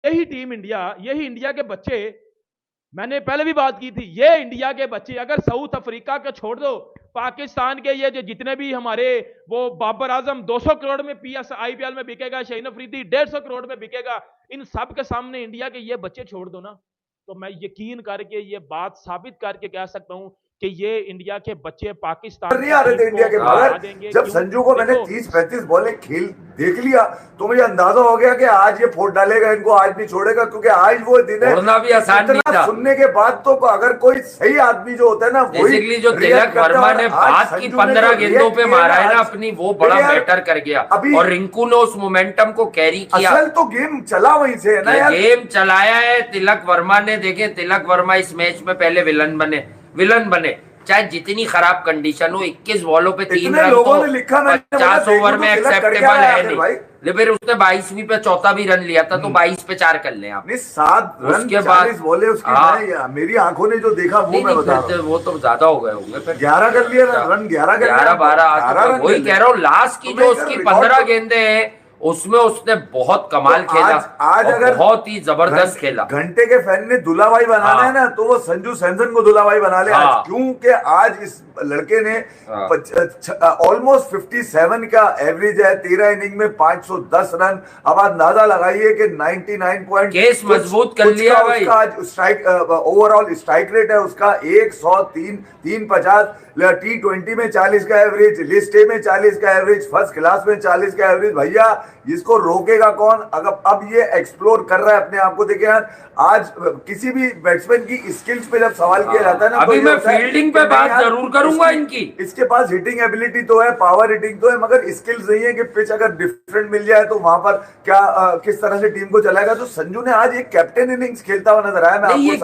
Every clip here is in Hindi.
यही टीम इंडिया, यही इंडिया के बच्चे, मैंने पहले भी बात की थी, ये इंडिया के बच्चे अगर साउथ अफ्रीका को छोड़ दो, पाकिस्तान के ये जो जितने भी हमारे, वो बाबर आजम 200 करोड़ में पीएस आईपीएल में बिकेगा, शाहीन अफरीदी 150 करोड़ में बिकेगा, इन सब के सामने इंडिया के ये बच्चे छोड़ दो ना, तो मैं यकीन करके ये बात साबित करके कह सकता हूं कि ये इंडिया के बच्चे पाकिस्तान नहीं आ रहे थे इंडिया के बाहर। जब क्यों? संजू को मैंने 30-35 बॉलें खेल देख लिया तो मुझे अंदाजा हो गया कि आज ये फोड़ डालेगा, इनको आज नहीं छोड़ेगा, क्योंकि आज वो दिन है। भी आसान नहीं था। सुनने के बाद तो अगर कोई सही आदमी जो होता है ना, बेसिकली जो तिलक वर्मा ने बात की 15 गेंदों पे मारा है ना अपनी, वो बड़ा मैटर कर गया। और रिंकू ने उस मोमेंटम को कैरी किया। असल तो गेम चला वहीं से है ना यार, गेम चलाया है तिलक वर्मा ने। देखे तिलक वर्मा इस मैच में पहले विलन बने, चाहे जितनी खराब कंडीशन हो। 21 बॉलों पे 3 रन तो 50 ओवर में एक्सेप्टेबल है नहीं। फिर उसने 22वीं पे चौथा भी रन लिया था, तो 22 पे 4 कर ले आप। 7 रन उसके बाद बोले उसकी मेरी आंखों ने जो देखा वो मैं बता रहा हूं, वो तो ज्यादा हो गए होंगे। फिर 11 कर लिया रन, 11-12 वही कह रहा हूँ। लास्ट की जो उसकी 15 गेंदें हैं उसमें उसने बहुत कमाल खेला। आज अगर बहुत ही जबरदस्त खेला। घंटे के फैन ने दुलाभाई बनाना है ना, तो वो संजू सैमसन को दुलाभाई बना ले आज, क्योंकि आज इस लड़के ने ऑलमोस्ट 57 का एवरेज है, 13 इनिंग में 510 रन। अब आप अंदाजा लगाइए कि 99 पॉइंट केस मजबूत कर लिया भाई। आज स्ट्राइक ओवरऑल स्ट्राइक रेट है उसका 103.50, T20 में 40 का एवरेज, लिस्ट ए में 40 का एवरेज, फर्स्ट क्लास में 40 का एवरेज। भैया इसको रोकेगा कौन? अगर अब ये एक्सप्लोर कर रहा है अपने आप को। देखिए यार, आज किसी भी बैट्समैन की स्किल्स पे जब सवाल किया जाता है ना, अभी मैं फील्डिंग पे बात जरूर करूंगा इनकी। इसके पास हिटिंग एबिलिटी तो है, पावर हिटिंग तो है, मगर स्किल्स नहीं है कि पिच अगर डिफरेंट मिल जाए तो वहां पर क्या किस तरह से टीम को चलाएगा। तो संजू ने आज एक कैप्टन इनिंग्स खेलता हुआ नजर आया। ये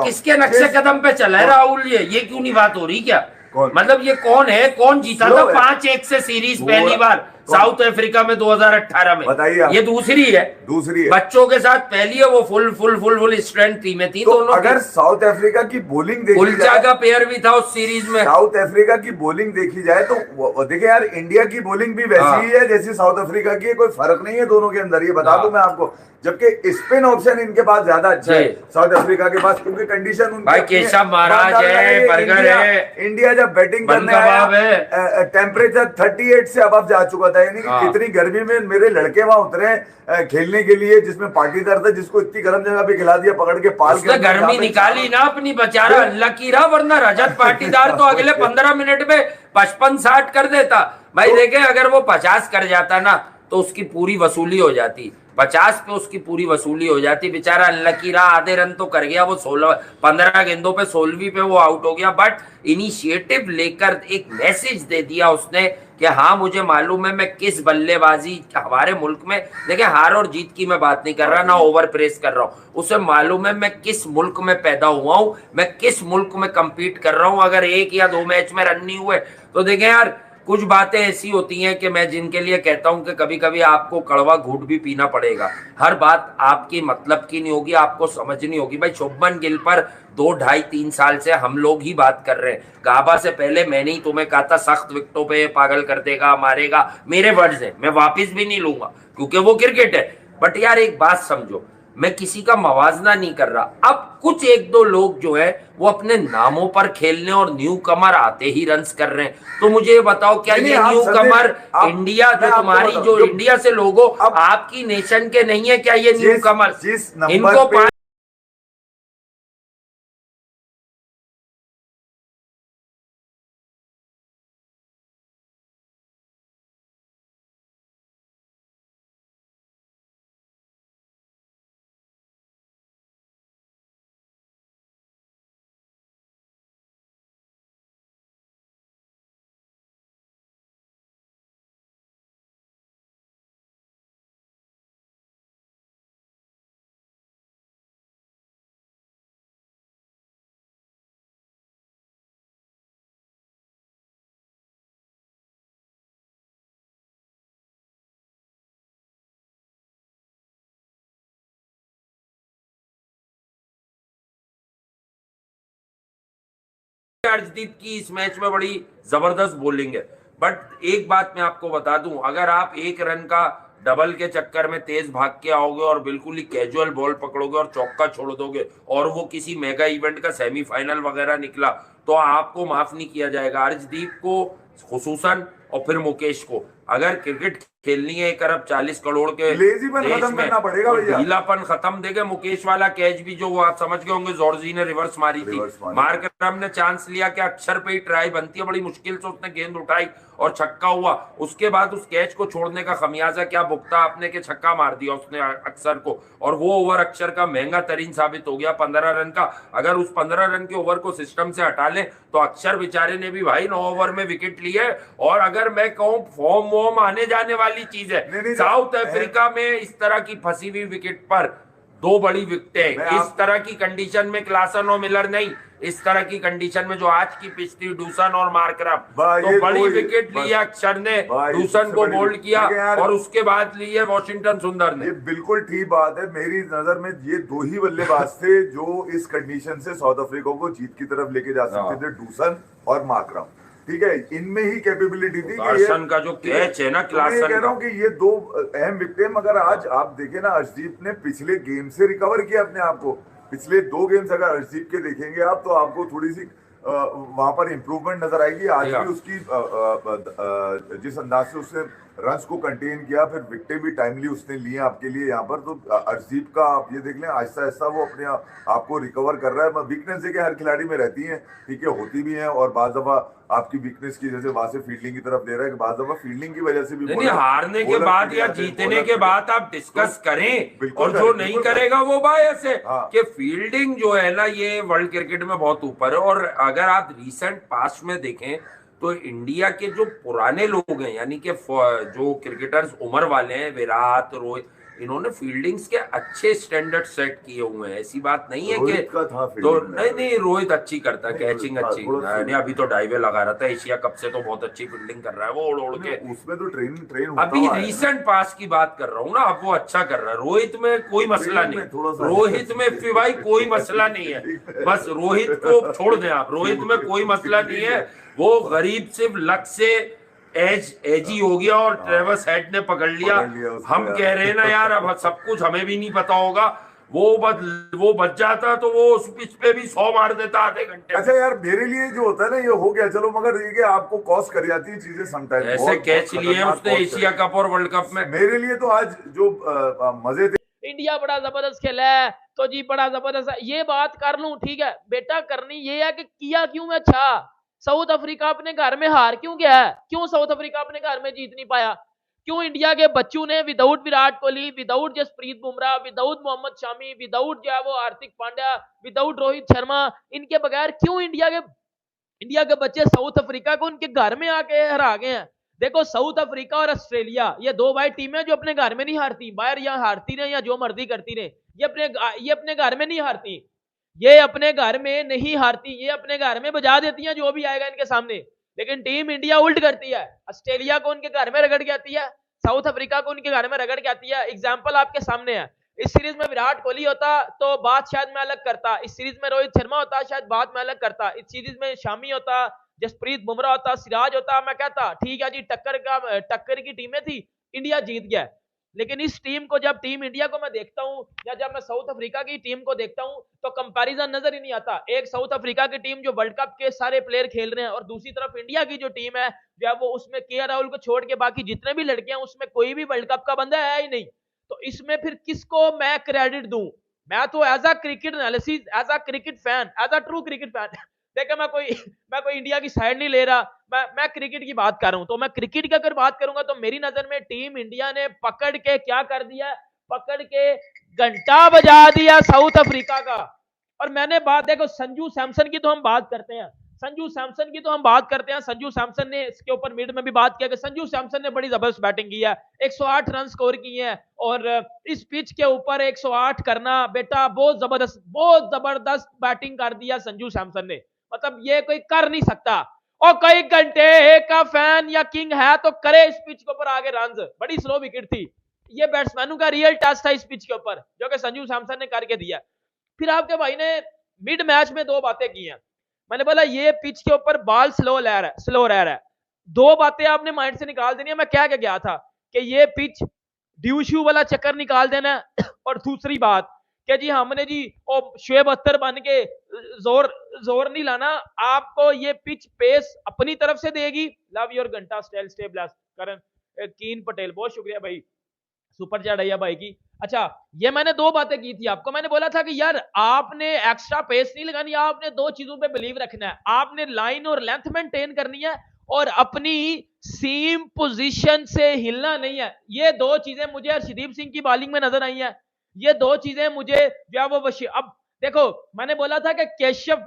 किसके नक्शे कदम पे चला है राहुल? ये क्यों नहीं बात हो रही क्या? मतलब ये कौन है? कौन जीता था 5-1 से सीरीज पहली बार साउथ अफ्रीका में 2018 में? बताइए, ये दूसरी है बच्चों के साथ। पहली है वो फुल स्ट्रेंथ टीम में थी तो दोनों। अगर साउथ अफ्रीका की बॉलिंग देखी जाए, का पेयर भी था उस सीरीज में। साउथ अफ्रीका की बॉलिंग देखी जाए तो देखिए यार, इंडिया की बॉलिंग भी वैसी ही है जैसी साउथ अफ्रीका की है, कोई फर्क नहीं है दोनों के अंदर, ये बता दूं मैं आपको। जबकि स्पिन ऑप्शन इनके पास ज्यादा अच्छा है साउथ अफ्रीका के पास, क्योंकि कंडीशन भाई केशव महाराज है, बर्गर है। इंडिया जब बैटिंग करने आया टेम्परेचर 38 से अब जा चुका था, यानी कि कितनी गर्मी में मेरे लड़के वहां उतरे खेलने के लिए, जिसमें पाटीदार था जिसको इतनी गर्म जगह पे खिला दिया पकड़ के पाल के। गर्मी निकाली ना अपनी, बेचारा लकी रहा, वरना रजत पाटीदार तो अगले 15 मिनट में 55-60 कर देता भाई। देखे अगर वो 50 कर जाता ना तो उसकी पूरी वसूली हो जाती, 50 पे उसकी पूरी वसूली हो जाती। बेचारा अनलकी रहा, आधे रन तो कर गया वो, 15 गेंदों पे 16वीं पे वो आउट हो गया। बट इनिशिएटिव लेकर एक मैसेज दे दिया उसने कि हाँ मुझे मालूम है मैं किस बल्लेबाजी हमारे मुल्क में, देखिए हार और जीत की मैं बात नहीं कर रहा, ना ओवर प्रेस कर रहा हूँ, उसे मालूम है मैं किस मुल्क में पैदा हुआ हूँ, मैं किस मुल्क में compete कर रहा हूँ। अगर 1 या 2 मैच में रन नहीं हुए तो देखें यार, कुछ बातें ऐसी होती हैं कि मैं जिनके लिए कहता हूं कि कभी कभी आपको कड़वा घूंट भी पीना पड़ेगा। हर बात आपकी मतलब की नहीं होगी, आपको समझनी होगी। भाई शुभमन गिल पर 2, 2.5, 3 साल से हम लोग ही बात कर रहे हैं। गाबा से पहले मैंने ही तुम्हें कहा था सख्त विकेटों पे पागल कर देगा, मारेगा। मेरे वर्ड्स हैं, मैं वापिस भी नहीं लूंगा क्योंकि वो क्रिकेट है। बट यार एक बात समझो, मैं किसी का मवाजना नहीं कर रहा। अब कुछ 1-2 लोग जो है वो अपने नामों पर खेलने और न्यू कमर आते ही रन्स कर रहे हैं। तो मुझे ये बताओ, क्या ये न्यू कमर इंडिया जो तुम्हारी जो इंडिया से लोगो आपकी नेशन के नहीं है क्या? ये न्यू कमर इनको अर्शदीप की इस मैच में बड़ी जबरदस्त बॉलिंग है। बट एक बात मैं आपको बता दूं, अगर आप 1 रन का डबल के चक्कर में तेज भाग के आओगे और बिल्कुल ही कैजुअल बॉल पकड़ोगे और चौका छोड़ दोगे और वो किसी मेगा इवेंट का सेमीफाइनल वगैरह निकला तो आपको माफ नहीं किया जाएगा। अर्शदीप को खुसूसन और फिर मुकेश को, अगर क्रिकेट खेलनी है 1 अरब 40 करोड़ के लेजीपन देश खत्म में, करना पड़ेगा तो भैया। ढीलापन खत्म देगा। मुकेश वाला कैच भी जो वो आप समझ गए होंगे, जॉर्जी ने रिवर्स मारी थी, मार्करम ने चांस लिया कि अक्षर पे ही ट्राई बनती है, बड़ी मुश्किल से उसने गेंद उठाई और छक्का हुआ। उसके बाद उस कैच को छोड़ने का खमियाजा क्या भुगता आपने कि छक्का मार दिया उसने अक्षर को, और वो ओवर अक्षर का महंगा तरीन साबित हो गया 15 रन का। अगर उस 15 रन के ओवर को सिस्टम से हटा ले तो अक्षर बेचारे ने भी भाई 9 ओवर में विकेट ली है। और अगर मैं कहूं फॉर्म वॉर्म आने जाने वाली चीज है, साउथ अफ्रीका में इस तरह की फंसी हुई विकेट पर 2 बड़ी विकेटें, इस तरह की कंडीशन में क्लासन और मिलर नहीं, इस तरह की कंडीशन में जो आज की पिच थी डूसन और मार्करम, तो बड़ी विकेट ली है अक्षर ने, डूसन को बोल्ड किया और उसके बाद ली है वॉशिंगटन सुंदर ने। ये बिल्कुल ठीक बात है। मेरी नजर में ये 2 ही बल्लेबाज थे जो इस कंडीशन से साउथ अफ्रीका को जीत की तरफ लेके जा सकते थे, डूसन और मार्करम। ठीक है, इनमें ही कैपेबिलिटी थी। क्लासन का जो कैच है ना, क्लासन कह रहा हूँ कि ये 2 अहम विकेट, मगर आज आप देखें ना, अर्शदीप ने पिछले गेम से रिकवर किया अपने आप को। पिछले 2 गेम्स अगर अर्शदीप के देखेंगे आप तो आपको थोड़ी सी वहां पर इंप्रूवमेंट नजर आएगी। आज भी उसकी जिस अंदाज से उसने रन्स को कंटेन किया, फिर विकेटें भी टाइमली उसने लिए आपके लिए यहाँ पर, तो अर्शदीप का आप ये देख लें आहिस्ता आहिस्ता वो अपने आप को रिकवर कर रहा है। वीकनेस देखिए हर खिलाड़ी में रहती है, ठीक है, होती भी है, और बाज दफा आपकी वीकनेस की जैसे वहां से फील्डिंग की तरफ ले रहा है, बाज दफा फील्डिंग की वजह से भी नहीं, हारने के बाद या जीतने के बाद आप डिस्कस करें, और जो नहीं करेगा वो बायस है कि फील्डिंग जो है ना ये वर्ल्ड क्रिकेट में बहुत ऊपर है। और अगर आप रिसेंट पास्ट में देखें तो इंडिया के जो पुराने लोग हैं, यानी कि जो क्रिकेटर्स उम्र वाले हैं, विराट, रोहित, इन्होंने फील्डिंग्स के अच्छे स्टैंडर्ड सेट किए हुए हैं। ऐसी बात नहीं है कि तो नहीं रोहित अच्छी करता है, कैचिंग अच्छी नहीं, अभी तो डाइवे लगा रहा था, एशिया कप से तो बहुत अच्छी फील्डिंग कर रहा है वो, उड़ के उसमें तो ट्रेन अभी रिसेंट पास की बात कर रहा हूँ ना, अब वो अच्छा कर रहा है। रोहित में कोई मसला नहीं, रोहित में भाई कोई मसला नहीं है, बस रोहित को छोड़ दें आप, रोहित में कोई मसला नहीं है। वो गरीब सिर्फ लक से एजी हो गया और ट्रेवर्स हेड ने पकड़ लिया। हम कह रहे हैं ना यार, अब सब कुछ हमें भी नहीं पता होगा, वो बच जाता तो वो उस पिच पे भी 100 मार देता आधे घंटे। अच्छा यार, मेरे लिए जो होता है ना ये हो गया चलो, मगर ये आपको कॉस्ट कर जाती है चीजें समटाइम। ऐसे कैच लिए उसने एशिया कप और वर्ल्ड कप में। मेरे लिए तो आज जो मजे थे, इंडिया बड़ा जबरदस्त खेला है तो जी बड़ा जबरदस्त है, ये बात कर लूं, ठीक है बेटा, करनी ये है कि किया क्यों मैं अच्छा। साउथ अफ्रीका अपने घर में हार क्यों गया है, क्यों साउथ अफ्रीका अपने घर में जीत नहीं पाया, क्यों इंडिया के बच्चों ने without Virat Kohli, without Jasprit Bumrah, without Mohammed Shami, without जो है वो हार्दिक पांड्या, विदाउट रोहित शर्मा, इनके बगैर क्यों इंडिया के बच्चे साउथ अफ्रीका को उनके घर में आके हरा गए हैं। देखो साउथ अफ्रीका और ऑस्ट्रेलिया, ये 2 भाई टीमें जो अपने घर में नहीं हारती, बाहर यहाँ हारती रहे या जो मर्जी करती रहे, ये अपने घर में नहीं हारती, ये अपने घर में नहीं हारती, ये अपने घर में बजा देती हैं जो भी आएगा इनके सामने। लेकिन टीम इंडिया उल्ट करती है, ऑस्ट्रेलिया को उनके घर में रगड़ के आती है, साउथ अफ्रीका को उनके घर में रगड़ के आती है। एग्जाम्पल आपके सामने है, इस सीरीज में विराट कोहली होता तो बात शायद मैं अलग करता, इस सीरीज में रोहित शर्मा होता शायद बात मैं अलग करता, इस सीरीज में शामी होता, जसप्रीत बुमराह होता, सिराज होता, मैं कहता ठीक है जी टक्कर की टीमें थी, इंडिया जीत गया। लेकिन इस टीम को, जब टीम इंडिया को मैं देखता हूं या जब मैं साउथ अफ्रीका की टीम को देखता हूं तो कंपैरिजन नजर ही नहीं आता। एक साउथ अफ्रीका की टीम जो वर्ल्ड कप के सारे प्लेयर खेल रहे हैं और दूसरी तरफ इंडिया की जो टीम है जब वो उसमें केएल राहुल को छोड़ के बाकी जितने भी लड़के हैं उसमें कोई भी वर्ल्ड कप का बंदा है ही नहीं। तो इसमें फिर किसको मैं क्रेडिट दूं? मैं तो as a cricket analysis, as a cricket fan, as a true cricket fan देखा, मैं कोई इंडिया की साइड नहीं ले रहा, मैं क्रिकेट की बात कर रहा हूं। तो मैं क्रिकेट की अगर बात करूंगा तो मेरी नजर में टीम इंडिया ने पकड़ के क्या कर दिया, पकड़ के घंटा बजा दिया साउथ अफ्रीका का। और मैंने बात, देखो संजू सैमसन की तो हम बात करते हैं, संजू सैमसन ने इसके ऊपर मीडिया में भी बात किया कि संजू सैमसन ने बड़ी जबरदस्त बैटिंग की है, 108 रन स्कोर किए हैं, और इस पिच के ऊपर 108 करना बेटा बहुत जबरदस्त बैटिंग कर दिया संजू सैमसन ने, मतलब ये कोई कर नहीं सकता। और कई घंटे का फैन या किंग है तो करे इस पिच के ऊपर आगे रन, बड़ी स्लो विकेट थी, ये बैट्समैनों का रियल टेस्ट था इस पिच के ऊपर जो कि संजू सैमसन ने करके दिया। फिर आपके भाई ने मिड मैच में 2 बातें की हैं, मैंने बोला ये पिच के ऊपर बॉल स्लो रह रहा है, 2 बातें आपने माइंड से निकाल देनी है। मैं क्या गया था कि ये पिच ड्यू शू वाला चक्कर निकाल देना है। और दूसरी बात कि जी हमने जी शुएब अख्तर बन के जोर नहीं लाना, आपको ये पिच पेस अपनी तरफ से देगी। लव योर घंटा स्टाइल, स्टे ब्लेस्ड। करण कीन पटेल, बहुत शुक्रिया भाई सुपर चैट है भाई की। अच्छा, ये मैंने दो बातें की थी आपको। मैंने बोला था कि यार आपने एक्स्ट्रा पेस नहीं लगानी, आपने दो चीजों पे बिलीव रखना है। आपने लाइन और लेंथ मेंटेन करनी है और अपनी सीम पोजीशन से हिलना नहीं है। ये दो चीजें मुझे हर्षदीप सिंह की बॉलिंग में नजर आई हैं। ये दो चीजें मुझे जो वो अब देखो, मैंने बोला था कि केशव